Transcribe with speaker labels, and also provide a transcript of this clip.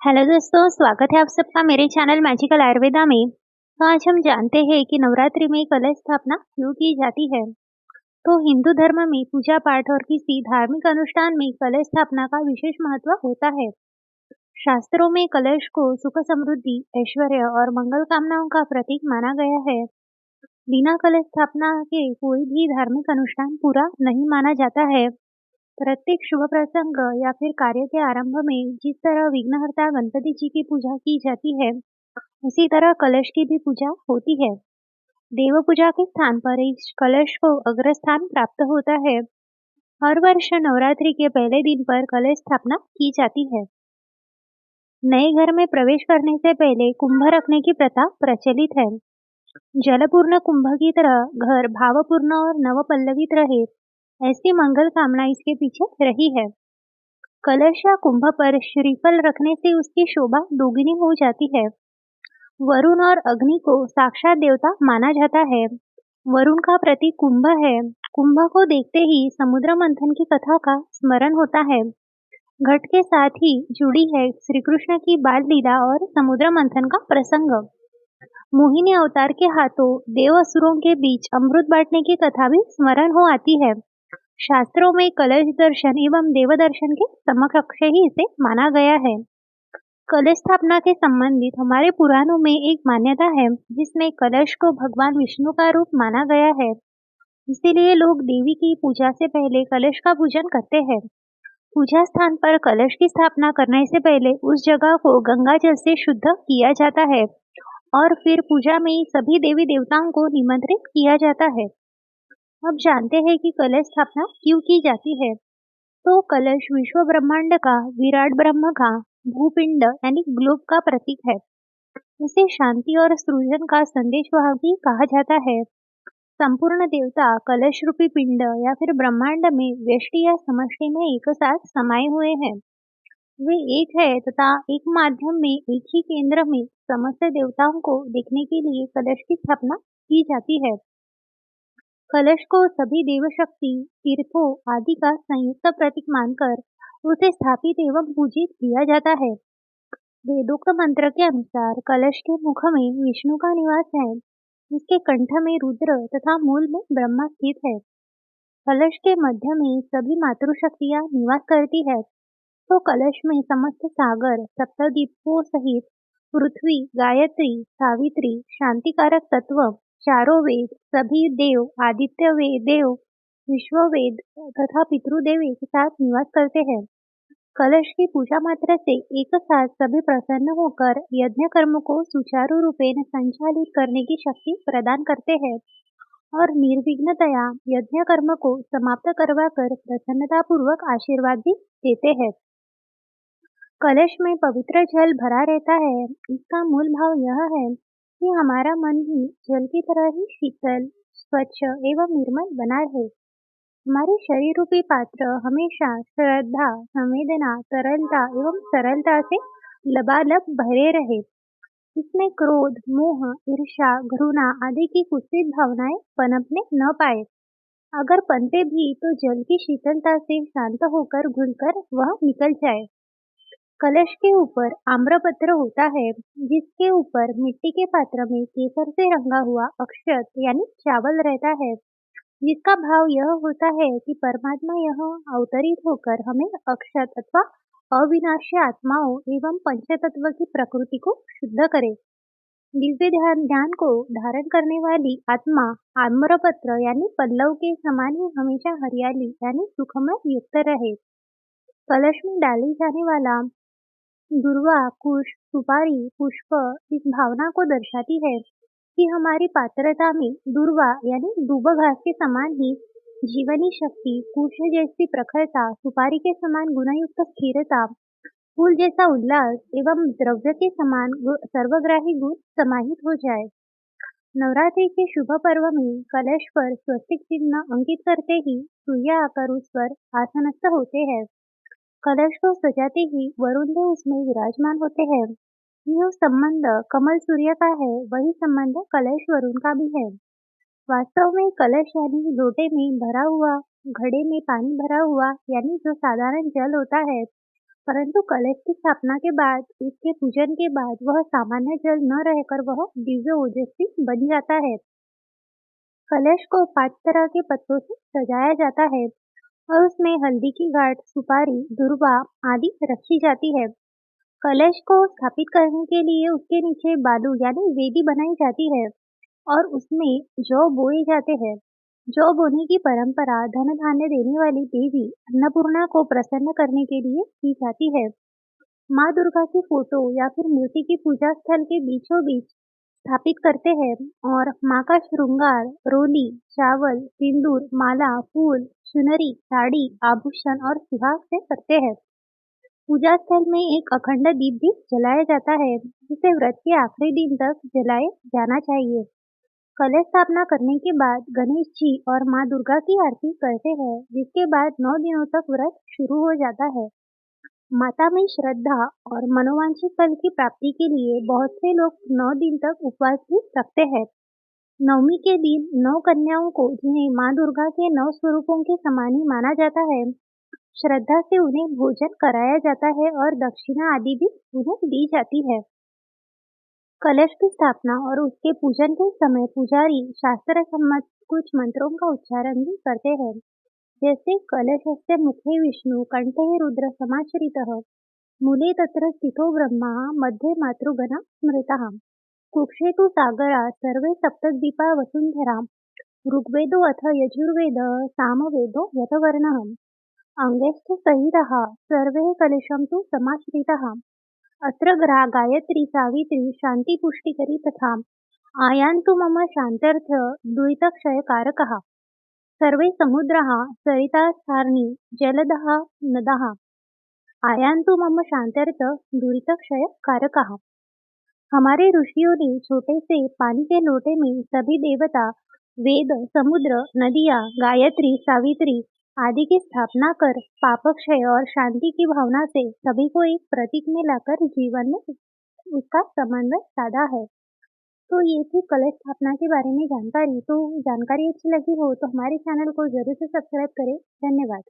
Speaker 1: Hello दोस्तों, स्वागत है आप सबका मेरे चैनल मैजिकल आयुर्वेदा में। तो आज हम जानते हैं कि नवरात्रि में कलश स्थापना क्यों की जाती है। तो हिंदू धर्म में पूजा पाठ और किसी धार्मिक अनुष्ठान में कलश स्थापना का विशेष महत्व होता है। शास्त्रों में कलश को सुख समृद्धि, ऐश्वर्य और मंगल कामनाओं का प्रतीक माना गया है। बिना कलश स्थापना के कोई भी धार्मिक अनुष्ठान पूरा नहीं माना जाता है। प्रत्येक शुभ प्रसंग या फिर कार्य के आरंभ में जिस तरह विघ्नहर्ता गणपति जी की पूजा की जाती है, उसी तरह कलश की भी पूजा होती है। देव पूजा के स्थान पर इस कलश को अग्रस्थान प्राप्त होता है। हर वर्ष नवरात्रि के पहले दिन पर कलश स्थापना की जाती है। नए घर में प्रवेश करने से पहले कुंभ रखने की प्रथा प्रचलित है। जलपूर्ण कुंभ की तरह घर भावपूर्ण और नवपल्लवित रहे, ऐसी मंगल कामना इसके पीछे रही है। कलश या कुंभ पर श्रीफल रखने से उसकी शोभा दोगुनी हो जाती है। वरुण और अग्नि को साक्षात देवता माना जाता है। वरुण का प्रतीक कुंभ है। कुंभ को देखते ही समुद्र मंथन की कथा का स्मरण होता है। घट के साथ ही जुड़ी है श्री कृष्ण की बाल लीला और समुद्र मंथन का प्रसंग। मोहिनी अवतार के हाथों देव असुरों के बीच अमृत बांटने की कथा भी स्मरण हो आती है। शास्त्रों में कलश दर्शन एवं देव दर्शन के समकक्ष ही इसे माना गया है। कलश स्थापना के संबंधित हमारे पुराणों में एक मान्यता है, जिसमें कलश को भगवान विष्णु का रूप माना गया है। इसीलिए लोग देवी की पूजा से पहले कलश का पूजन करते हैं। पूजा स्थान पर कलश की स्थापना करने से पहले उस जगह को गंगा जल से शुद्ध किया जाता है और फिर पूजा में सभी देवी देवताओं को निमंत्रित किया जाता है। अब जानते हैं कि कलश स्थापना क्यों की जाती है। तो कलश विश्व ब्रह्मांड का, विराट ब्रह्म का भूपिंड यानी ग्लोब का प्रतीक है। इसे शांति और सृजन का संदेशवाहक भी कहा जाता है। संपूर्ण देवता कलश रूपी पिंड या फिर ब्रह्मांड में व्यष्टि या समष्टि में एक साथ समाये हुए हैं। वे एक है तथा एक माध्यम में, एक ही केंद्र में समस्त देवताओं को देखने के लिए कलश की स्थापना की जाती है। कलश को सभी देव शक्ति, तीर्थों आदि का संयुक्त प्रतीक मानकर उसे स्थापित एवं पूजित किया जाता है। वेदोक्त मंत्र के अनुसार कलश के मुख में विष्णु का निवास है, जिसके कंठ में रुद्र तथा मूल में ब्रह्मा स्थित है। कलश के मध्य में सभी मातृशक्तियां निवास करती है। तो कलश में समस्त सागर, सप्तद्वीपों सहित पृथ्वी, गायत्री, सावित्री, शांतिकारक तत्व, चारों वेद, सभी देव, आदित्य देव, विश्व वेद तथा पितृदेव एक साथ निवास करते हैं। कलश की पूजा मात्र से एक साथ सभी प्रसन्न होकर यज्ञ कर्म को सुचारू रूपेण संचालित करने की शक्ति प्रदान करते हैं और निर्विघ्नतया यज्ञ कर्म को समाप्त करवाकर प्रसन्नता पूर्वक आशीर्वाद भी देते हैं। कलश में पवित्र जल भरा रहता है। इसका मूल भाव यह है कि हमारा मन भी जल की तरह ही शीतल, स्वच्छ एवं निर्मल बना रहे। हमारे शरीर रूपी पात्र हमेशा श्रद्धा, संवेदना, तरलता एवं सरलता से लबालब भरे रहे। इसमें क्रोध, मोह, ईर्ष्या, घृणा आदि की कुत्सित भावनाएं पनपने न पाए। अगर पनपे भी तो जल की शीतलता से शांत होकर घुलकर वह निकल जाए। कलश के ऊपर आम्रपत्र होता है, जिसके ऊपर मिट्टी के पात्र में केसर से रंगा हुआ अक्षत यानी चावल रहता है, जिसका भाव यह होता है कि परमात्मा यह अवतरित होकर हमें अक्षत अथवा अविनाशी आत्माओं एवं पंचतत्व की प्रकृति को शुद्ध करे। दिव्य ध्यान को धारण करने वाली आत्मा आम्रपत्र यानी पल्लव के समान ही हमेशा हरियाली यानी सुखमय युक्त रहे। कलश में डाली जाने वाला दुर्वा, कुश, सुपारी, पुष्प इस भावना को दर्शाती है कि हमारी पात्रता में दुर्वा यानी दूब घास के समान ही जीवनी शक्ति, कुश जैसी प्रखरता, सुपारी के समान गुणयुक्त स्थिरता, फूल जैसा उल्लास एवं द्रव्य के समान सर्वग्राही गुण समाहित हो जाए। नवरात्रि के शुभ पर्व में कलश पर स्वस्तिक चिन्ह अंकित करते ही सूर्य आकर उस पर आसनस्थ होते हैं। कलश को सजाते ही वरुण देव उसमें विराजमान होते हैं। यह संबंध कमल सूर्य का है, वही संबंध कलश वरुण का भी है। वास्तव में कलश यानी लोटे में भरा हुआ, घड़े में पानी भरा हुआ यानी जो साधारण जल होता है, परंतु कलश की स्थापना के बाद, इसके पूजन के बाद वह सामान्य जल न रहकर वह दिव्य ओजस्वी बन जाता है। कलश को 5 तरह के पत्तों से सजाया जाता है और उसमें हल्दी की गांठ, सुपारी, दुर्वा आदि रखी जाती है। कलश को स्थापित करने के लिए उसके नीचे बालू यानी वेदी बनाई जाती है और उसमें जौ बोए जाते हैं। जौ बोने की परंपरा धन धान्य देने वाली देवी अन्नपूर्णा को प्रसन्न करने के लिए की जाती है। माँ दुर्गा की फोटो या फिर मूर्ति की पूजा स्थल के बीचों बीच स्थापित करते हैं और माँ का श्रृंगार रोली, चावल, सिंदूर, माला, फूल, चुनरी, साड़ी, आभूषण और सुहाग से करते हैं। पूजा स्थल में एक अखंड दीप भी जलाया जाता है, जिसे व्रत के आखिरी दिन तक जलाए जाना चाहिए। कलश स्थापना करने के बाद गणेश जी और माँ दुर्गा की आरती करते हैं, जिसके बाद 9 दिनों तक व्रत शुरू हो जाता है। माता में श्रद्धा और मनोवांछित फल की प्राप्ति के लिए बहुत से लोग 9 दिन तक उपवास भी रखते हैं। नवमी के दिन 9 कन्याओं को, जिन्हें माँ दुर्गा के 9 स्वरूपों के समान ही माना जाता है, श्रद्धा से उन्हें भोजन कराया जाता है और दक्षिणा आदि भी उन्हें दी जाती है। कलश की स्थापना और उसके पूजन के समय पुजारी शास्त्र सम्मत कुछ मंत्रों का उच्चारण भी करते हैं, जैसे कलशस्य मुखे विष्णु कंठे रुद्र समाश्रितः मूले तत्र स्थितो ब्रह्मा मध्ये मातृगणा स्मृतः कुक्षे तु सागरा सर्वे सप्तद्वीपा वसुंधरा ऋग्वेदो अथ यजुर्वेद सामवेदो यतवर्णः अंगेश्च सहितः सर्वे कलशं तु समाश्रितः अत्र गायत्री सावित्री शान्तिपुष्टिकरी तथा आयान्तु मम शान्त्यर्थ दुरितक्षयकारकः सर्वे समुद्राः सरितास्थानी जलदः नदः आयान्तु मम शान्त्यर्थ दुरितक्षयकारकः। हमारे ऋषियों ने छोटे से पानी के लोटे में सभी देवता, वेद, समुद्र, नदियाँ, गायत्री, सावित्री आदि की स्थापना कर पापक्षय और शांति की भावना से सभी को एक प्रतीक में लाकर जीवन में उसका समन्वय साधा है। तो ये थी कलश स्थापना के बारे में जानकारी। तो जानकारी अच्छी लगी हो तो हमारे चैनल को जरूर से सब्सक्राइब करें। धन्यवाद।